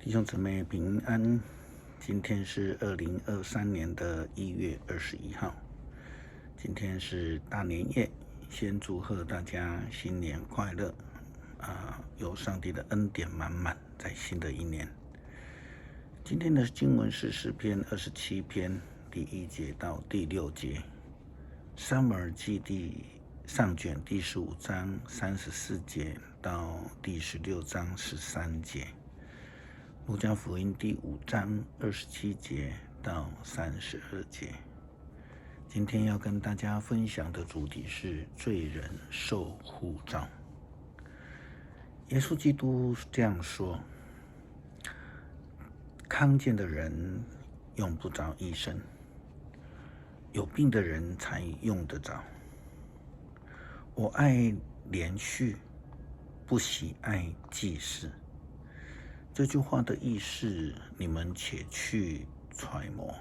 弟兄姊妹平安，今天是2023年的1月21号，今天是大年夜，先祝贺大家新年快乐有上帝的恩典满满，在新的一年。今天的经文是诗篇27篇第1节到第6节，撒母耳记上卷第15章34节到第16章13节，路加福音第5章27节到32节。今天要跟大家分享的主题是罪人受呼召。耶稣基督这样说：康健的人用不着医生，有病的人才用得着。我爱连续，不喜爱祭祀。这句话的意思，你们且去揣摩。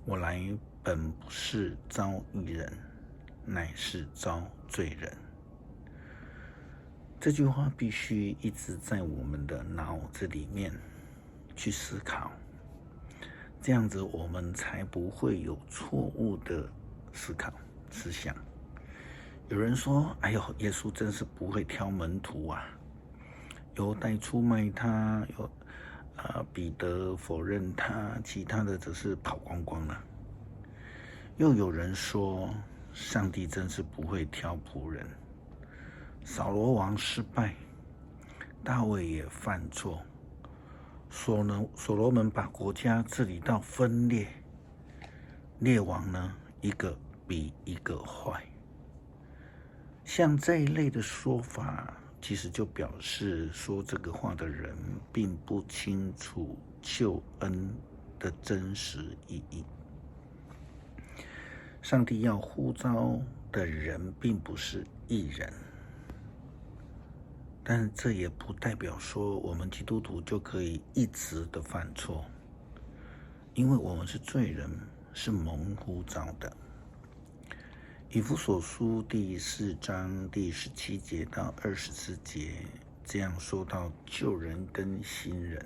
我来本不是招义人，乃是招罪人。这句话必须一直在我们的脑子里面去思考，这样子我们才不会有错误的思想。有人说：哎呦，耶稣真是不会挑门徒啊，犹太出卖他，彼得否认他，其他的则是跑光光了。又有人说，上帝真是不会挑仆人，扫罗王失败，大卫也犯错，所罗门把国家治理到分裂，列王呢一个比一个坏。像这一类的说法，其实就表示说这个话的人并不清楚救恩的真实意义。上帝要呼召的人并不是义人，但这也不代表说我们基督徒就可以一直的犯错，因为我们是罪人，是蒙呼召的。以弗所书第4章第17节到24节这样说到旧人跟新人。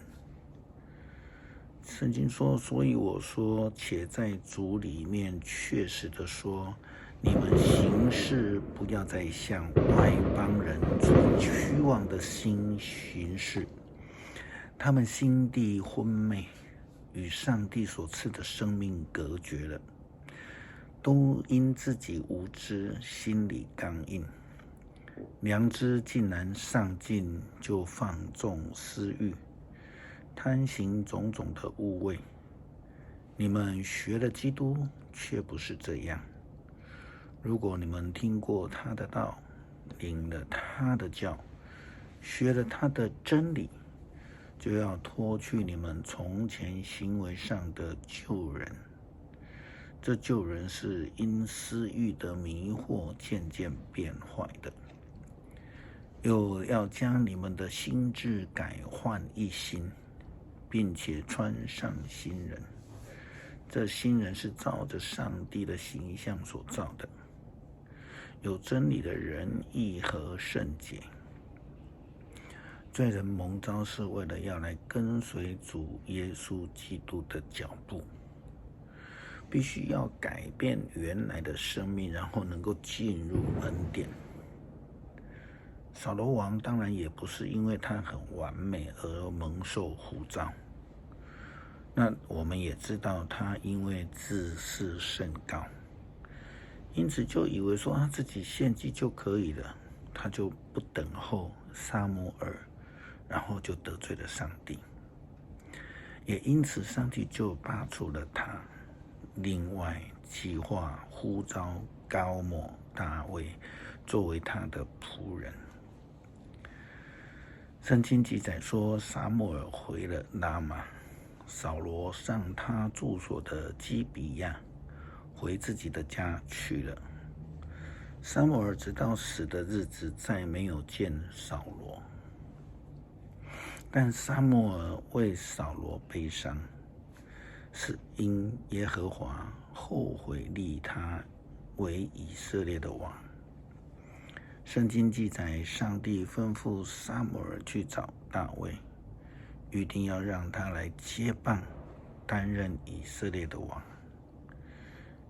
圣经说：所以我说，且在主里面确实的说，你们行事不要再像外邦人存虚妄的心行事，他们心地昏昧，与上帝所赐的生命隔绝了，都因自己无知，心里刚硬，良知竟然上进，就放纵私欲，贪行种种的污秽。你们学了基督，却不是这样。如果你们听过他的道，领了他的教，学了他的真理，就要脱去你们从前行为上的旧人。这旧人是因私欲的迷惑渐渐变坏的，又要将你们的心志改换一新，并且穿上新人。这新人是照着上帝的形象所造的，有真理的仁义和圣洁。罪人蒙召是为了要来跟随主耶稣基督的脚步，必须要改变原来的生命，然后能够进入恩典。扫罗王当然也不是因为他很完美而蒙受呼召，那我们也知道他因为自视甚高，因此就以为说他自己献祭就可以了，他就不等候撒母耳，然后就得罪了上帝，也因此上帝就拔除了他，另外计划呼召高抹大卫作为他的仆人。圣经记载说，撒母耳回了拉玛，扫罗上他住所的基比亚，回自己的家去了。撒母耳直到死的日子再没有见扫罗，但撒母耳为扫罗悲伤，是因耶和华后悔立他为以色列的王。圣经记载，上帝吩咐撒母耳去找大卫，预定要让他来接棒，担任以色列的王。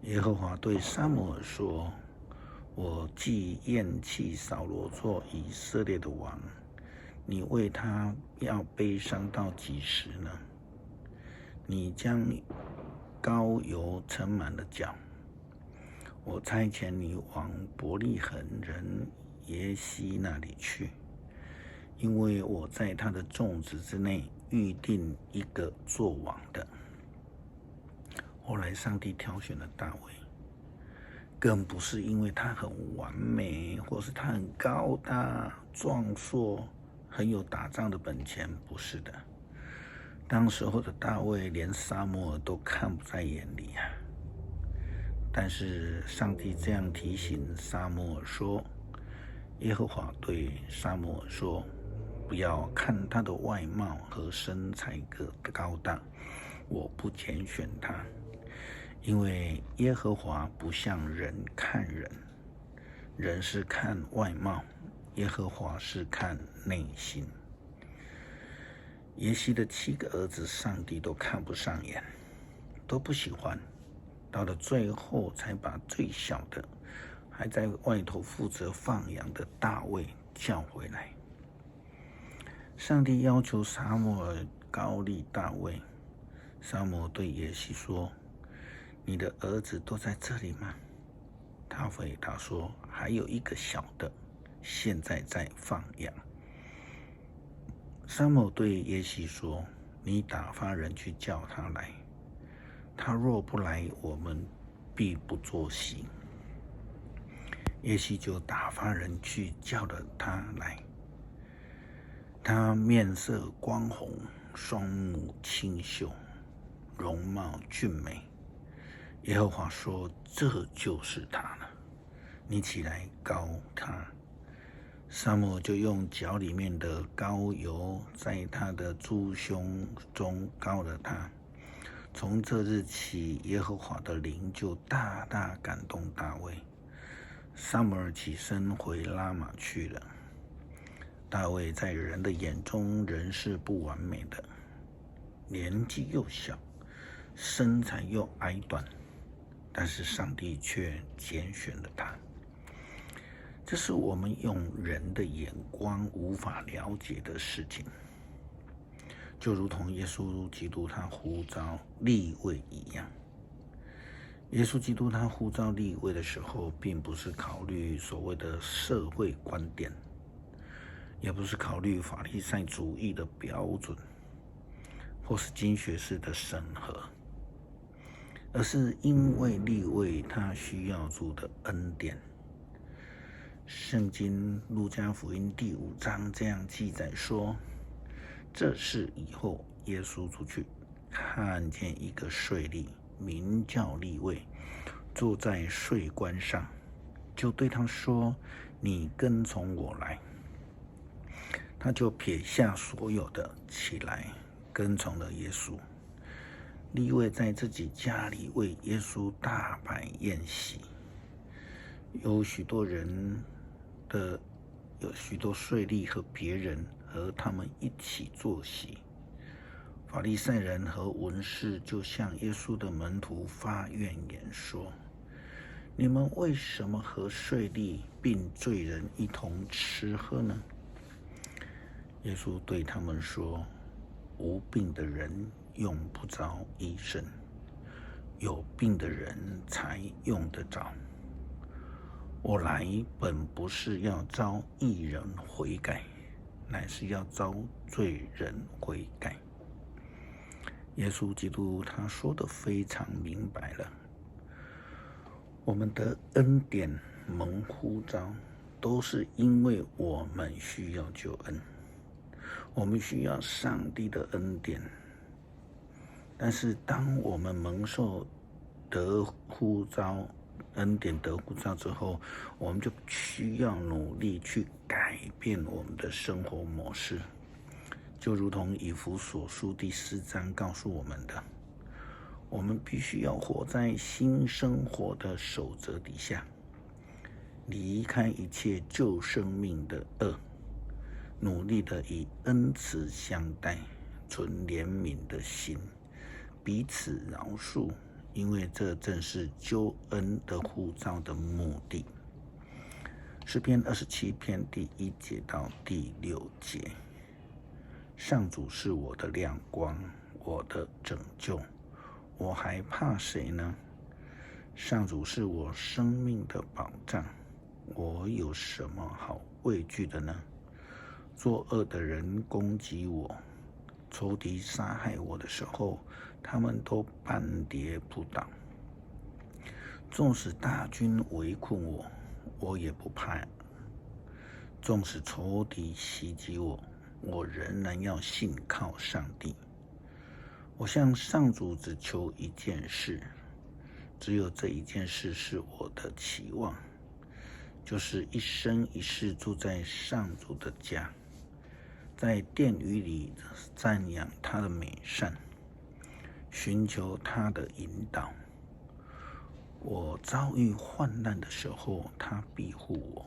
耶和华对撒母耳说：我既厌弃扫罗做以色列的王，你为他要悲伤到几时呢？你将膏油盛满了脚，我差遣你往伯利恒人耶西那里去，因为我在他的众子之内预定一个做王的。后来上帝挑选了大卫，更不是因为他很完美，或是他很高大壮硕，很有打仗的本钱，不是的。当时候的大卫连撒母耳都看不在眼里啊。但是上帝这样提醒撒母耳说，耶和华对撒母耳说，不要看他的外貌和身材高大，我不拣选他，因为耶和华不像人看人，人是看外貌，耶和华是看内心。耶西的7个儿子，上帝都看不上眼，都不喜欢，到了最后才把最小的，还在外头负责放羊的大卫叫回来。上帝要求撒母耳膏立大卫，撒母耳对耶西说：你的儿子都在这里吗？他回答说：还有一个小的，现在在放羊。撒母耳对耶西说：你打发人去叫他来，他若不来，我们必不作席。耶西就打发人去叫了他来，他面色光红，双目清秀，容貌俊美。耶和华说：这就是他了，你起来膏他。撒母耳就用脚里面的膏油在他的猪胸中膏了他。从这日起，耶和华的灵就大大感动大卫。撒母耳起身回拉玛去了。大卫在人的眼中仍是不完美的，年纪又小，身材又矮短，但是上帝却拣选了他。这是我们用人的眼光无法了解的事情，就如同耶稣基督他呼召利未一样。耶稣基督他呼召利未的时候，并不是考虑所谓的社会观点，也不是考虑法利赛主义的标准，或是经学式的审核，而是因为利未他需要主的恩典。圣经路加福音第5章这样记载说，这事以后，耶稣出去，看见一个税吏，名叫利未，坐在税关上，就对他说：你跟从我来。他就撇下所有的，起来跟从了耶稣。利未在自己家里为耶稣大摆宴席，有许多税吏和别人和他们一起坐席。法利赛人和文士就向耶稣的门徒发怨言说：你们为什么和税吏并罪人一同吃喝呢？耶稣对他们说：无病的人用不着医生，有病的人才用得着。我来本不是要招义人悔改，乃是要招罪人悔改。耶稣基督他说得非常明白了，我们的恩典蒙呼召，都是因为我们需要救恩，我们需要上帝的恩典。但是当我们蒙受得呼召恩典得呼召之后，我们就需要努力去改变我们的生活模式，就如同以弗所书第4章告诉我们的，我们必须要活在新生活的守则底下，离开一切旧生命的恶，努力的以恩慈相待，存怜悯的心，彼此饶恕，因为这正是救恩的呼召的目的。诗篇27篇第1节到第6节，上主是我的亮光，我的拯救，我还怕谁呢？上主是我生命的保障，我有什么好畏惧的呢？作恶的人攻击我，仇敌杀害我的时候，他们都半跌不倒。纵使大军围困我，我也不怕；纵使仇敌袭击我，我仍然要信靠上帝。我向上主只求一件事，只有这一件事是我的期望，就是一生一世住在上主的家，在殿宇里赞扬他的美善，寻求他的引导。我遭遇患难的时候，他庇护我，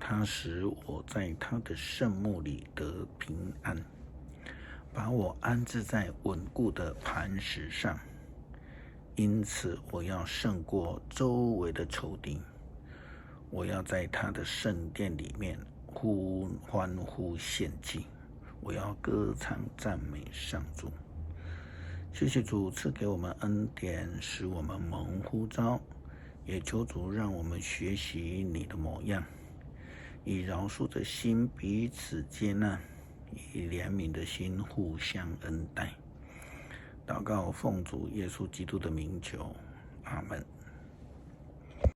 他使我在他的圣幕里得平安，把我安置在稳固的磐石上。因此我要胜过周围的仇敌，我要在他的圣殿里面欢呼献祭，我要歌唱赞美上主。谢谢主赐给我们恩典，使我们蒙呼召，也求主让我们学习你的模样，以饶恕的心彼此接纳，以怜悯的心互相恩待。祷告奉主耶稣基督的名求，阿们。